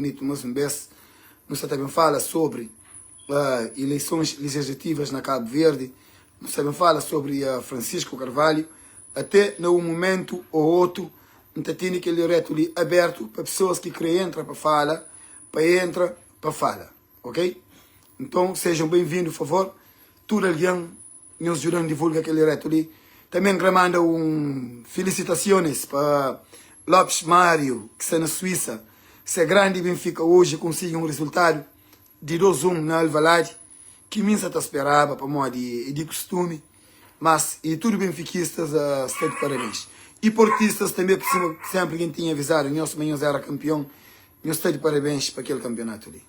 bonito, mas um beijo. Nós também fala sobre eleições legislativas na Cabo Verde. Nós também fala sobre Francisco Carvalho. Até num momento ou outro, não tem aquele reto ali aberto para pessoas que querem entrar para falar, para entrar para falar, ok? Então sejam bem-vindos, por favor. Tudo alguém nos ajudando a divulgar aquele reto ali. Também gramando felicitações para Lopes Mário, que está na Suíça. Se a grande Benfica hoje consiga um resultado de 2-1 na Alvalade, que minha está esperava para modo de costume, mas e tudo benfiquistas está de parabéns. E portistas também, que sempre quem tinha avisado, nós manhãs era campeão, nós está de parabéns para aquele campeonato ali.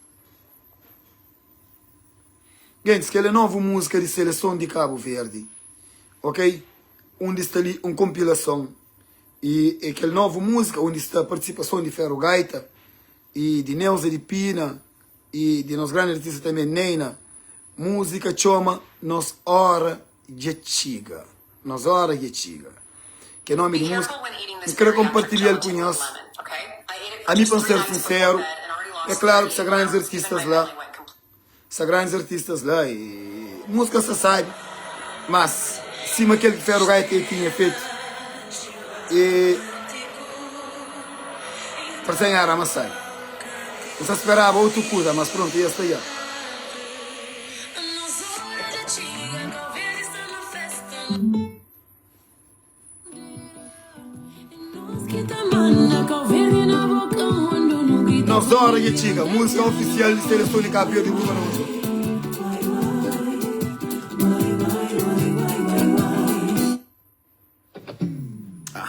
Gente, aquela é nova música de seleção de Cabo Verde, ok? Onde está ali uma compilação, e aquela nova música onde está a participação de Ferro Gaita, e de Neuza de Pina, e de nos grandes artistas também, Neina. Música chama Nos Hora Yetiga. Nos Hora Yetiga. Que é nome de música. Eu quero compartilhar com nós. A mim, para ser sincero, é claro que são grandes artistas lá. São grandes artistas lá. E música se sabe. Mas, cima aquele que Ferro Gaita tinha feito. E. Para sem ar, amassar. Eu esperava outra coisa, mas pronto, ia estar aí. Nos Hora Yetiga, música oficial de seleção de Cabo Verde do Manoso.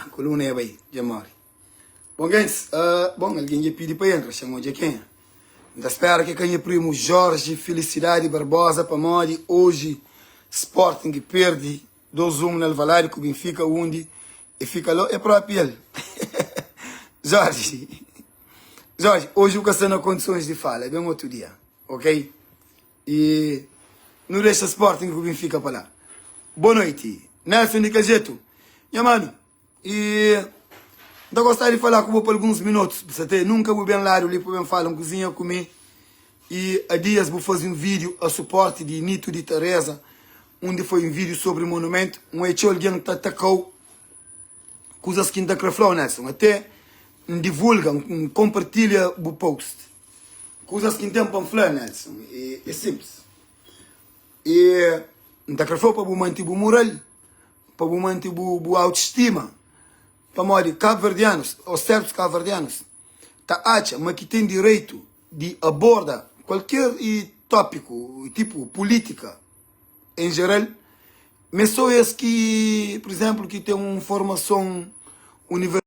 Coluna é bem, já morre. Bom, gente, alguém lhe pediu para entrar, chamou de quem? Então, espero que quem é primo Jorge Felicidade Barbosa para morrer hoje. Sporting perde 2-1 no Alvalade com o Benfica, onde e fica lá, é próprio ele. Jorge, hoje o que está nas condições de fala, é bem outro dia, ok? E não deixa Sporting com o Benfica para lá. Boa noite, Nelson de Cajeto. Minha mano, e eu gostaria de falar com você por alguns minutos. Você nunca vou bem lá, eu vou bem falar, cozinha comigo. E há dias vou fazer um vídeo a suporte de Nito de Teresa, onde foi um vídeo sobre o monumento. Um hecho alguém que atacou coisas que ainda craflou, Nelson. Até divulga, compartilha o post. Coisas que não tem falar, Nelson. É simples. E ainda craflou para manter o moral, para manter a autoestima. Para morrer cabo-verdianos, ou certos cabo-verdianos, tá acha, mas que tem direito de abordar qualquer tópico, tipo política, em geral, mas só esse que, por exemplo, que tem uma formação universitária.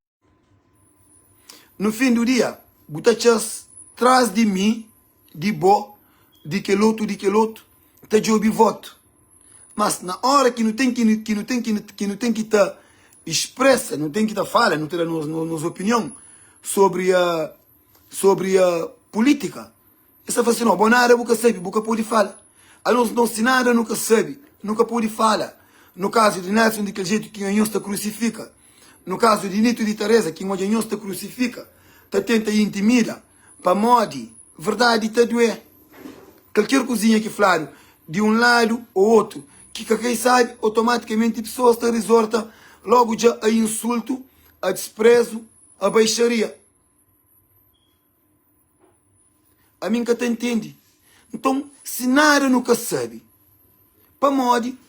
No fim do dia, botachas traz de mim, de de que outro, tá de ouvir voto. Mas na hora que não tem que estar expressa, não tem que estar fala, não tem nos opinião sobre a política. Essa fala assim, não, bom nada, nunca sabe, nunca pode falar. A não se nada, nunca sabe, nunca pode falar. No caso de Nelson, daquele jeito que o está crucifica. No caso de Nito de Teresa, que o está crucifica, tá tenta e intimida, para mode, verdade, tá doer. Qualquer coisinha que falaram, de um lado ou outro, que quem sabe, automaticamente a pessoa está resorta logo já a insulto, a desprezo, a baixaria. A mim que te entende. Então, se nada nunca sabe, para mode,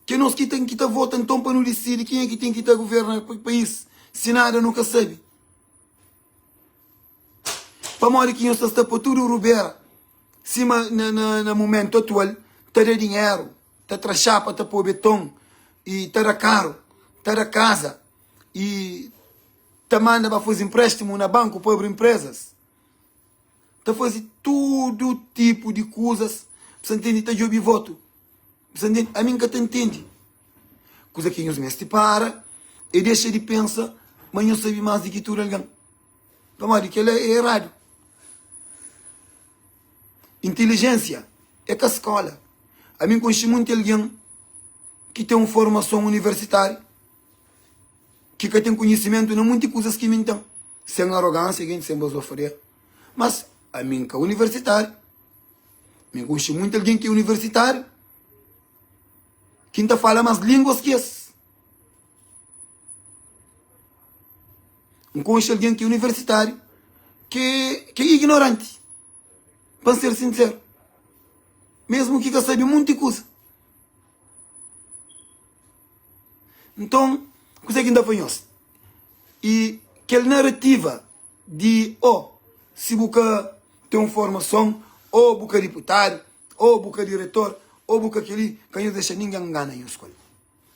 que nós que tem que estar votando, então para não decidir quem é que tem que estar governando o país, se nada nunca sabe. Para mode que nós está para tudo ruber, se no momento atual, está de dinheiro, está de chapa, está para betão, e está de caro. Está da casa e está manda para fazer empréstimo na banco para abrir empresas. Está fazer todo tipo de coisas. Você entende? Está de ouvir voto. Você entende? A mim que te entende. Coisa que nos mexe para e deixa de pensar, mas não sabe mais de que tudo alguém. Para que ele é errado. Inteligência é que a escola. A mim conheci muito alguém que tem uma formação universitária, que tem conhecimento, não muitas coisas que me entendem. Sem arrogância, sem bozofaria. Mas a mim que é universitário, me conheço muito alguém que é universitário, que ainda fala mais línguas que esse. Me conheço alguém que é universitário, que é ignorante, para ser sincero. Mesmo que sabe muita coisa. Então, o que é que ainda foi? E aquela narrativa de, se você tem uma formação, ou você é deputado, ou você é diretor, ou você é aquele, que não deixa ninguém enganar em escola.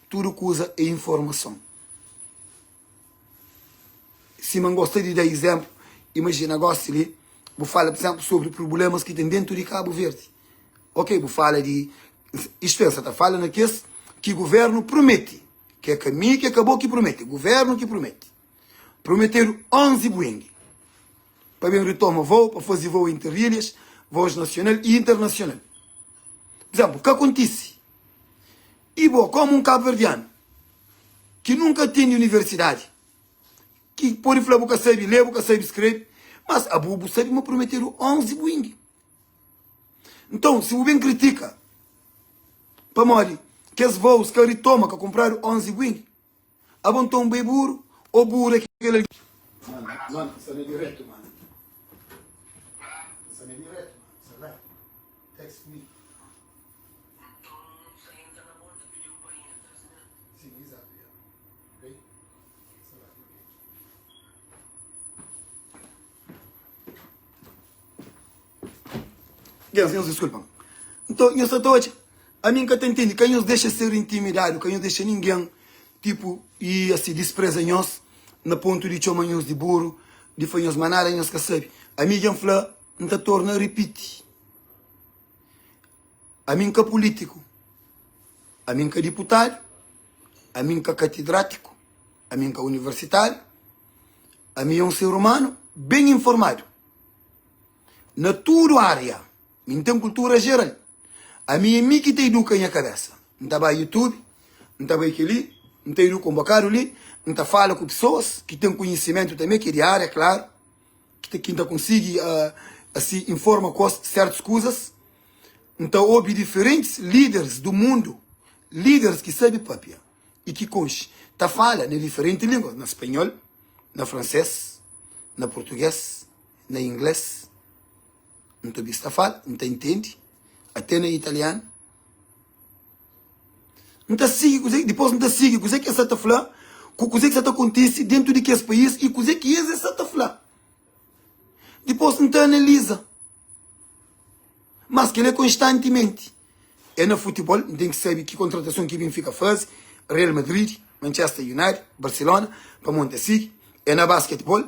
Tudo coisa é informação. Se não gosta de dar exemplo, imagina, gosta de, vou falar, por exemplo, sobre problemas que tem dentro de Cabo Verde. Ok, vou falar de, isto é, está falando que o governo promete, que é caminho que acabou que promete, governo que promete. Prometeram 11 Boeing, para bem retoma voo, para fazer voo interilhas, voos nacional e internacional. Por exemplo, o que acontece? E bom, como um cabo-verdiano, que nunca tem universidade, que pode falar que sabe ler, que sabe escrever, mas a Bubu sabe me prometeram 11 Boeing. Então, se o bem critica, para morrer, que os voos que ele toma, que compraram 11 Boeing, abontou um bem burro, ou burro é aquele... Mano, isso não é direto, mano. Isso não é direto, mano. Isso vai. Text me. Sim, exato. Ok? Isso vai. Senhores, desculpam. Então, eu só estou a mim que eu entendo, quem nos deixa ser intimidado, quem nos deixa ninguém, tipo, e assim, despreza nós, no ponto de chamar nós de burro, de fazer nós manada, nós que sabe. A mim, quem fala, não te torna a repetir. A mim que é político, a mim que é deputado, a mim que é catedrático, a mim que é universitário, a mim é um ser humano bem informado. Na tua área, não tem cultura geral. A mim é mim que te educa em a cabeça. Não está bem YouTube, não está bem aquele, não te educa com o bacaro ali, não está fala com pessoas que têm conhecimento também, que é de área, claro, que ainda consegue, assim, informa com certas coisas. Então, houve diferentes líderes do mundo, líderes que sabem papia e que conche, tá fala em diferentes línguas, na espanhol, na francês, na português, na inglês. Não te está fala, não te entende, até na italiano. Não te sigue, depois não te sigue, coisa que essa tá falando, coisa que essa acontece dentro de que esse país e coisa que essa tá falando. Depois não te analisa. Mas que ele é constantemente. É no futebol, tem que saber que contratação que Benfica faz, Real Madrid, Manchester United, Barcelona, para Montesig. É na basquetebol,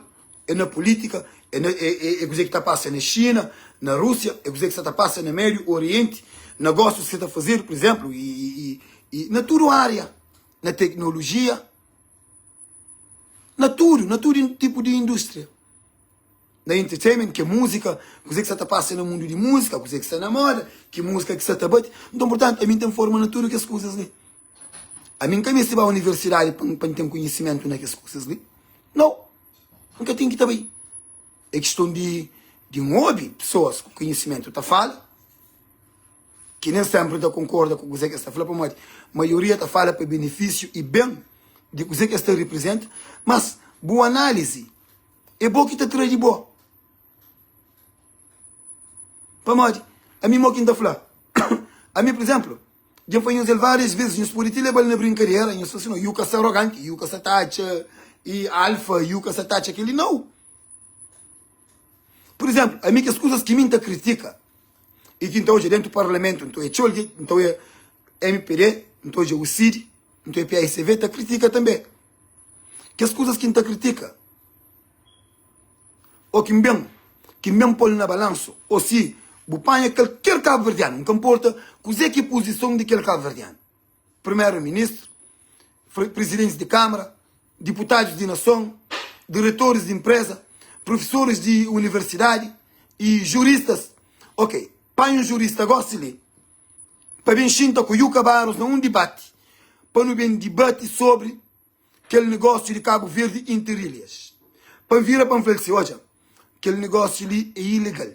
é na política, é coisa que está passando na China, na Rússia, é coisa que está passando no Médio Oriente, negócios que você está fazendo, por exemplo, e na tua área, na tecnologia, na tudo tipo de indústria. Na entertainment, que é música, coisa que você está passando no mundo de música, coisa que você namora, que música que você está bate. Então, portanto, a mim tem forma na tudo que as coisas ali. A mim nunca me vai à universidade para ter conhecimento naquelas coisas ali. Não. Nunca tenho que estar bem. É questão de um hobby, pessoas com conhecimento tá fala, que nem sempre tá concorda com o que você está falando, mas a maioria tá fala para benefício e bem de o que você está representa, mas boa análise é bom que te traz de boa. Para a mim, quem está falando, a mim, por exemplo, já foi usar várias vezes, nos pode te levar na brincadeira, e assim, não, Yuka se arrogante, Yuka se tacha, e alfa, Yuka se tacha, aquele não. Por exemplo, a mim que as coisas que me critica, e que então hoje dentro do parlamento, então é Cholgi, então é MPD, então é o CID, então é PAICV, tá critica também. Que as coisas que me critica, ou que me põe na balança, ou se bupanha qualquer cabo-verdiano, não importa que posição de aquele cabo-verdiano. Primeiro-ministro, presidentes de Câmara, deputados de nação, diretores de empresa, professores de universidade e juristas. Ok, pai um jurista gosta de para bem xinta com o Yuka Barros num debate, para não bem debate sobre aquele negócio de Cabo Verde interilhas. Para vir para falar assim, olha, aquele negócio ali é ilegal.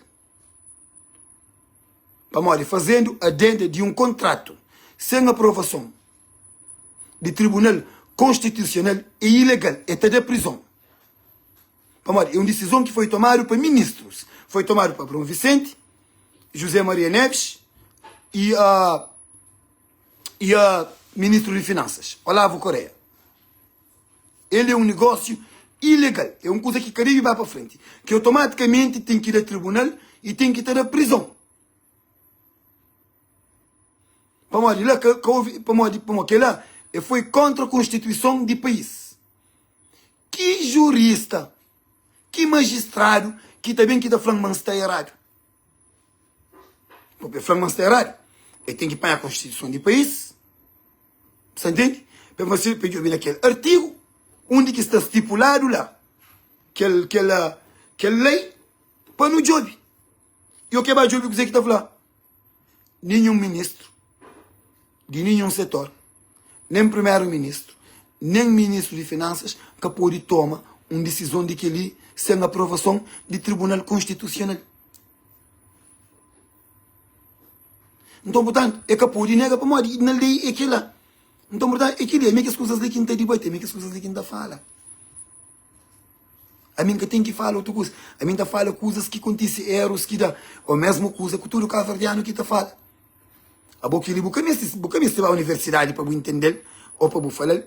Para fazendo adenda de um contrato sem aprovação de Tribunal Constitucional é ilegal, é até de prisão. É uma decisão que foi tomada por ministros. Foi tomada por Bruno Vicente, José Maria Neves e a ministro de Finanças, Olavo Correia. Ele é um negócio ilegal. É uma coisa que o Caribe vai para frente. Que automaticamente tem que ir ao tribunal e tem que estar na prisão. Que lá foi contra a Constituição do país. Que jurista, que magistrado, que também que está falando que está errado. Porque falando que está errado, ele tem que pagar a Constituição do país. Você entende? Para você pedir aquele artigo, onde que está estipulado lá, aquela lei, para no job. E o que vai job que você está falando? Nenhum ministro, de nenhum setor, nem primeiro-ministro, nem ministro de Finanças, que pode tomar uma decisão de que ali sem aprovação do Tribunal Constitucional. Então, portanto, é que pode negar para morrer na lei é que lá. Então, portanto, é que é as coisas de quem está debate, é as coisas de quem está fala. A mim que tem que falar outra coisa. A mim está fala coisas que acontecem, erros que dá, ou mesmo coisa que todo cabo-verdiano que está fala. A boca ele busca me à universidade para entender ou para falar.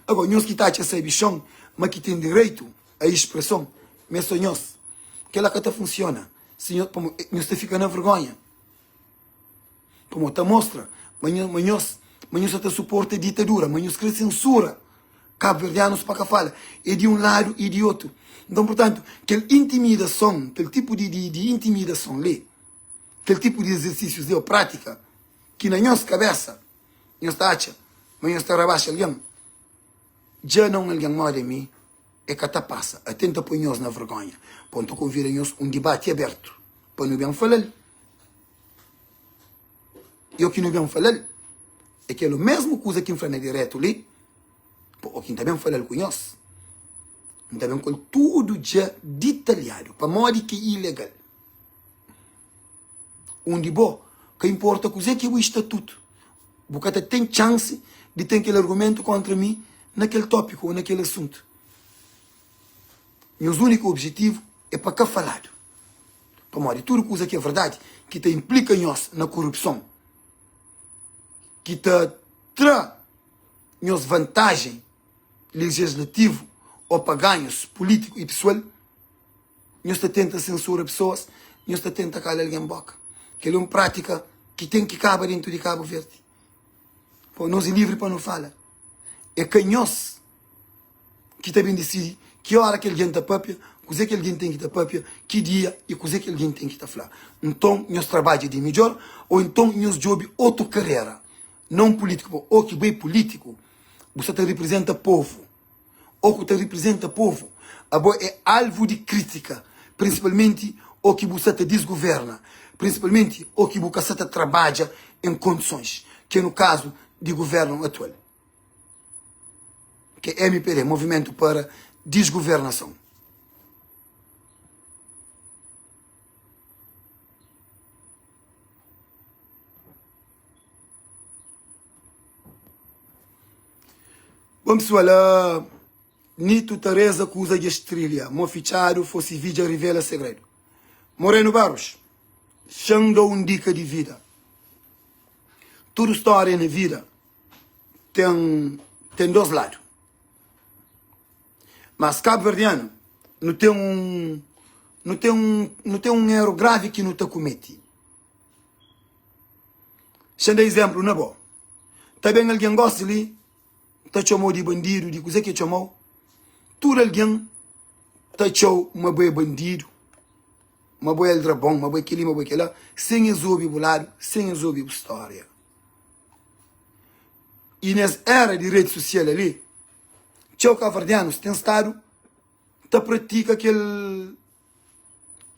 Agora, nós que está a essa bichão, mas que tem direito à expressão, mas sonhos, que ela que funciona, senhor, nós fica na vergonha. Como te mostra, mas até suporta a ditadura, mas quer censura cabo-verdianos para que fala, é de um lado e de outro. Então, portanto, aquela intimidação, aquele tipo de intimidação ali, aquele tipo de exercícios de prática, que na nossa cabeça, nós acha, mas nós está abaixo alguém, já não alguém mora em mim, é que até passa, atenta para nós na vergonha, ponto que ouvir nós debate aberto, para não bem falar. E o que não bem falar, é que é a mesma coisa que enfrenta direto ali, o que também falar com nós, também com tudo já detalhado, para modo que é ilegal. Onde bom, que importa que é o estatuto, porque tem chance de ter aquele argumento contra mim naquele tópico ou naquele assunto. Meu único objetivo é para cá falado. Para modo tudo coisa que é verdade, que te implica nós na corrupção, que te traz nós vantagem legislativo ou para ganhos político e pessoal, nós tenta censurar pessoas, nós tenta calar alguém em boca. Que é uma prática que tem que caber dentro de Cabo Verde. Pô, nós é livre para não falar. É que nós que também decide que hora que alguém está própria, coisa que alguém tem que estar própria, que dia e coisa que alguém tem que estar falar. Então, nós trabalhamos de melhor, ou então nós job outra carreira, não político, ou que bem político, você te representa povo, ou que te representa povo, é alvo de crítica, principalmente o que você te desgoverna, principalmente o que você te trabalha em condições, que é no caso de governo atual, que é MPD, Movimento para Desgovernação. Bom, pessoal, Nito Teresa acusa de estrilha, mofichado, fosse vídeo revela segredo. Moreno Barros, dou uma dica de vida. Toda história na vida tem dois lados. Mas cabo-verdiano não tem um erro grave que não te comete. Sendo exemplo, não é bom. Também alguém gosta ali, te chamou de bandido, de coisa que chamou. Tudo alguém te chamou uma boa bandido, uma boa eldrabão, uma boa aquilo, uma boa aquilo, sem exobi bolado, sem exobi história. E nessa era de rede social ali, os cabo-verdianos têm estado a praticar aquele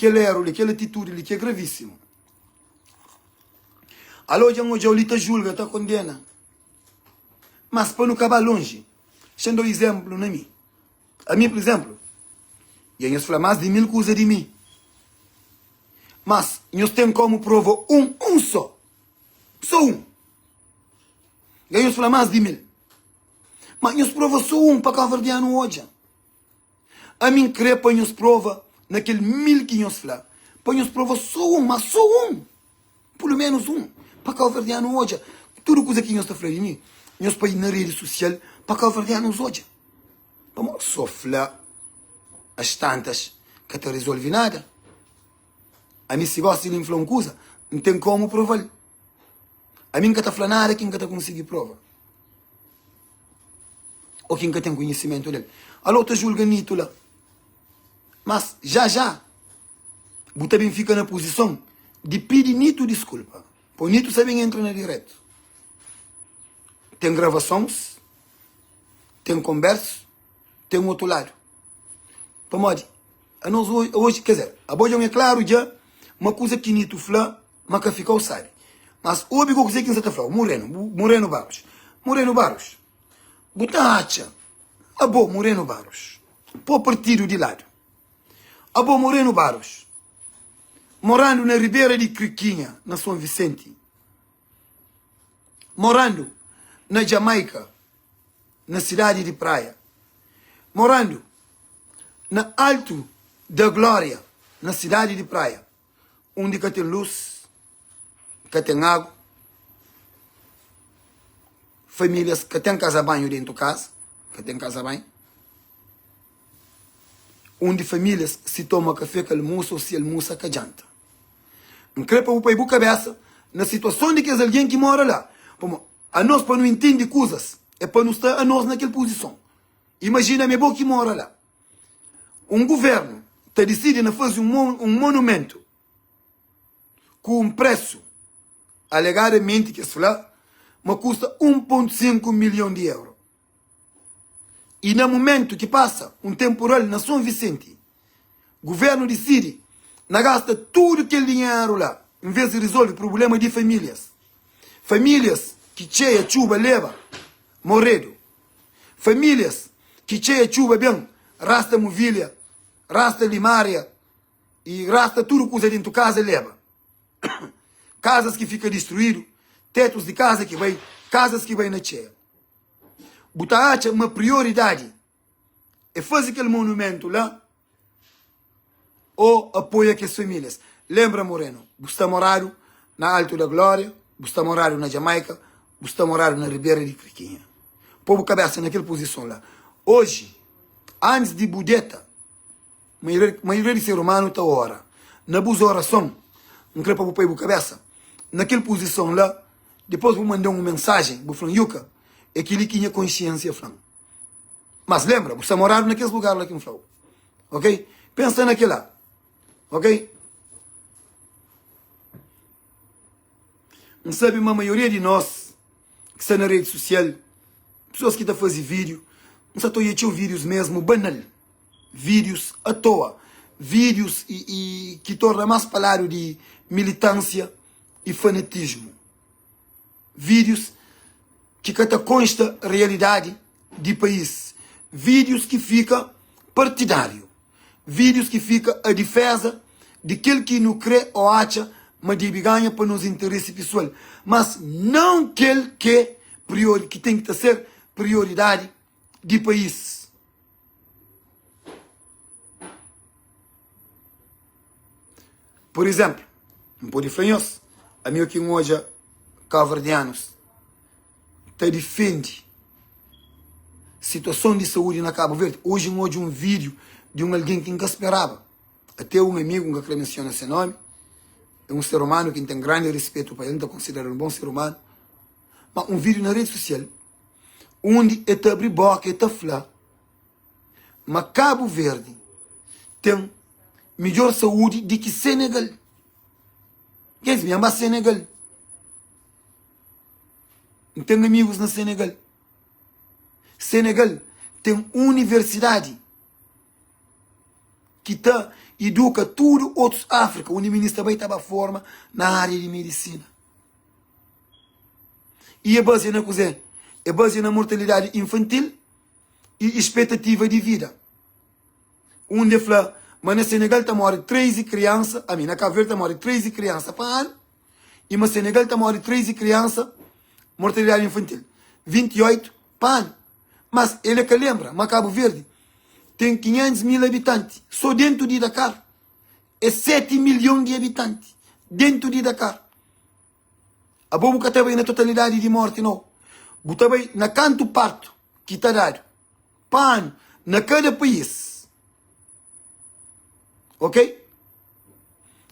erro, aquela atitude ali, que é gravíssimo. Alô, já ali te julga, te condena. Mas para não acabar longe, sendo exemplo na mim. A mim, por exemplo, e eu falo mais de 1000 coisas de mim. Mas nós temos como prova um só. Só um. Ganhamos falar mais de 1000. Mas nós prova só um para cabo-verdiano hoje. A mim crê para nós prova naquele 1000 que nós falamos. Para nós prova só um, mas só um. Pelo menos um. Para cabo-verdiano hoje. Tudo coisa que nós está falando de mim. Nós para ir na rede social para cabo-verdianos hoje. Vamos só falar as tantas que te resolve nada. A mim se gosta de lhe falar uma coisa, não tem como provar. A mim que está falando nada, quem que está conseguir prova. Ou quem que tem conhecimento dele. A outra julga nito lá. Mas já, você também fica na posição de pedir nito desculpa. Por nito você bem entra na direto. Tem gravações, tem conversas, tem um outro lado. Pomode, a nós hoje, quer dizer, a boa é claro já, uma coisa que nito fala, mas que ficou sabe. Mas o que você que está falando, Moreno Barros. Moreno Barros. Butacha. A boa Moreno Barros. Pô partido de lado. A boa Moreno Barros. Morando na Ribeira de Criquinha, na São Vicente. Morando na Jamaica, na cidade de Praia. Morando na Alto da Glória, na cidade de Praia. Onde que tem luz, que tem água. Famílias que têm casa-banho dentro de casa, que tem casa-banho. Onde famílias se tomam café que almoço ou se almoça que janta. Não creio para o pai cabeça na situação de que é alguém que mora lá. A nós para não entender coisas, é para não estar a nós naquela posição. Imagina-me bom que mora lá. Um governo está decidindo fazer um monumento com um preço alegadamente que se lá, mas custa 1,5 milhão de euros. E no momento que passa um temporal na São Vicente, o governo decide, não gasta tudo aquele dinheiro lá, em vez de resolver o problema de famílias. Famílias que cheia chuva leva, morredo. Famílias que cheia chuva bem, rasta movilha, rasta limária, e rasta tudo coisa dentro de casa leva. Casas que ficam destruídas, tetos de casa que vai, casas que vai na cheia. Butacha, uma prioridade é fazer aquele monumento lá ou apoia aquelas famílias. Lembra, Moreno, você está morado na Alto da Glória, você está morado na Jamaica, você está morado na Ribeira de Criquinha. Povo cabeça naquela posição lá. Hoje, antes de Budeta, a maioria de ser humano está hora. Na boa oração, não quero para o povo cabeça. Naquela posição lá, depois vou mandar uma mensagem, vou falar, Yuka, é que ele tinha consciência, falando. Mas lembra, você morar naqueles lugares lá que me falou. Ok? Pensa naquele lá. Ok? Não sabe, uma maioria de nós, que está na rede social, pessoas que estão a fazer vídeo, não só estão a vídeos mesmo, banal. Vídeos à toa. Vídeos e que torna mais palavra de militância e fanatismo. Vídeos que consta a realidade de país. Vídeos que fica partidário. Vídeos que fica a defesa de aquele que não crê ou acha, mas deve ganhar para nos interesses pessoal. Mas não aquele que tem que ser prioridade de país. Por exemplo, não pode falar a mim que hoje cabo-verdianos te defende situação de saúde na Cabo Verde. Hoje um vídeo de alguém que nunca esperava. Até um amigo que eu menciono esse nome, é um ser humano que tem grande respeito para ele, está considerado um bom ser humano. Mas um vídeo na rede social, onde ele abre boca e está falar, mas Cabo Verde tem melhor saúde do que Senegal. Quer dizer, mas Senegal. Não tem amigos na Senegal. Senegal tem universidade que educa tudo outros África, onde o ministro vai estar forma na área de medicina. E é base na coisa, é base na mortalidade infantil e expectativa de vida. Onde fala, Mas no Senegal está morrendo 13 crianças, a mim, na Cabo Verde está morrendo 13 crianças para ano, e no Senegal está morrendo 13 crianças, mortalidade infantil, 28 para ano. Mas ele é que lembra, mas Cabo Verde tem 500 mil habitantes, só dentro de Dakar. É 7 milhões de habitantes, dentro de Dakar. A bobo que está na totalidade de morte, não. Está bem na canto parto, que está dado. Pan, na cada país. Ok?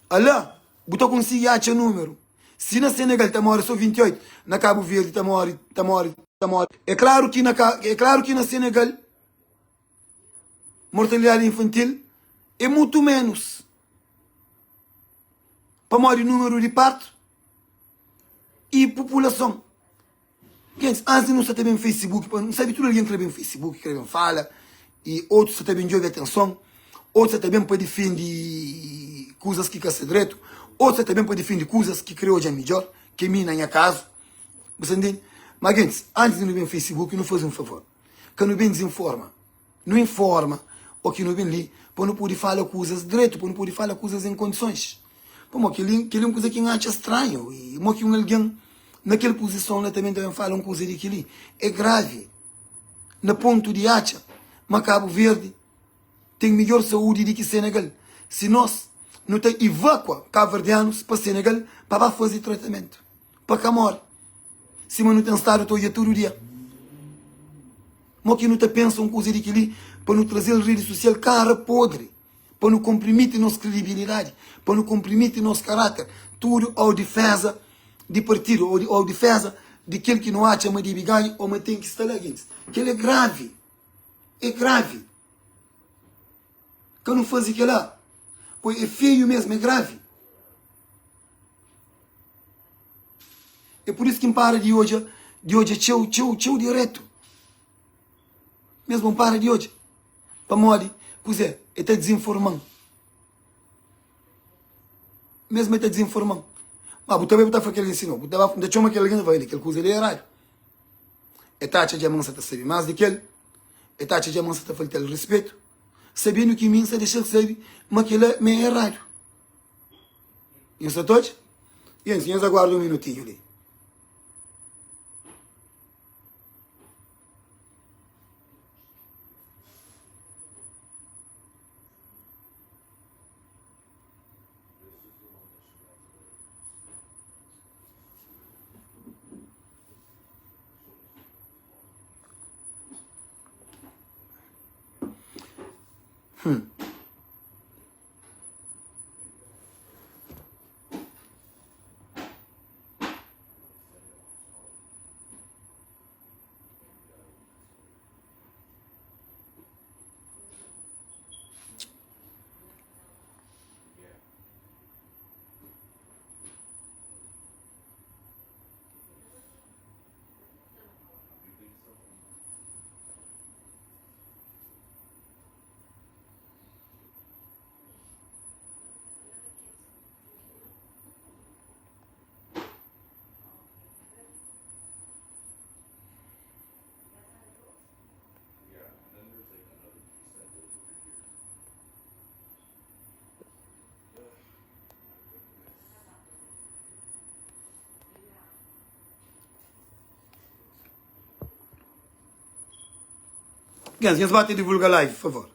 Alá, você consegue achar número. Se na Senegal está morrendo só 28, na Cabo Verde está morrendo. É claro que na Senegal, mortalidade infantil é muito menos. Para morrer número de parto e população. Antes não se tem bem Facebook, não sabe tudo alguém que bem Facebook, que bem fala, e outros também jogam atenção, outros também para defender coisas que quer direito, outros também para defender coisas que criou já melhor, que mim na caso. Você entende? Mas antes de não bem Facebook, não faz um favor. Que não bem desinforma, não informa, ou que não bem ali, para não poder falar coisas direito, para não poder falar coisas em condições. Como aquele é uma coisa que acha estranho, e como que alguém naquela posição lá também fala uma coisa daquilo. É grave. No ponto de acha, mas Cabo Verde tem melhor saúde do que Senegal. Se nós não tem evacua cabo-verdianos para Senegal para fazer tratamento, para cá morre. Se não tem estado todo dia. Mas que não te pensa uma coisa daquilo para não trazer a rede social cara podre, para não comprimir nossa credibilidade, para não comprimir nosso caráter, tudo ao defesa de partido, ou defesa de aquele que não acha uma de biganho ou uma tem que estar lá. Que ele é grave. É grave. Que eu não faz aquilo lá. Pois é feio mesmo, é grave. É por isso que me para de hoje é tchau direto. Mesmo para de hoje. Para morrer, pois é está desinformando. Mesmo está desinformando. Mas você também está fazendo aquele ensino. Você chama aquele alguém vai aquele coisa ali é errado. É taxa de amansa está sabendo mais do que ele. É taxa de amansa está faltando respeito. Sabendo que mim se deixa de saber, mas aquilo é meio errado. Isso é todo? E assim, eu aguardo um minutinho ali. Gente, bate e divulga live, por favor.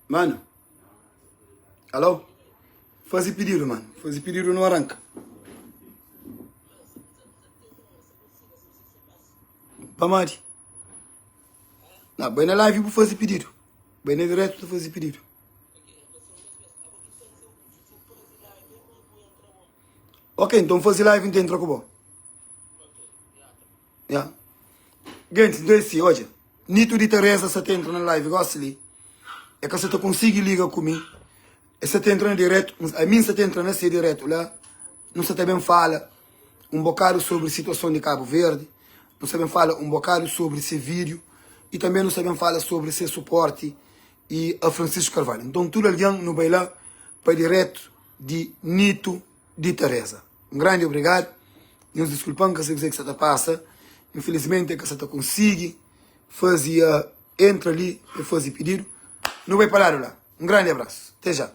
Mano. Alô? Faz pedido, mano. Faz pedido no arranca. Pamadi. Não, bem na live vou fazer pedido. Bem na direto vou fazer pedido. Ok, então fazer live dentro com bom. Yeah. Gente, então assim, olha. Nito de Teresa, você entra na live, gosta ali. É que você consegue ligar comigo. E você entra na direto, a mim você entra nesse direto lá. Não se também fala um bocado sobre a situação de Cabo Verde. Não se também fala um bocado sobre esse vídeo. E também não se também fala sobre esse suporte e a Francisco Carvalho. Então tudo alguém não vai lá para direto de Nito de Teresa. Um grande obrigado. Nos desculpamos que você está passa. Infelizmente é que você consegue fazer, entra ali e fazer pedido. Não vai parar lá. Um grande abraço. Até já.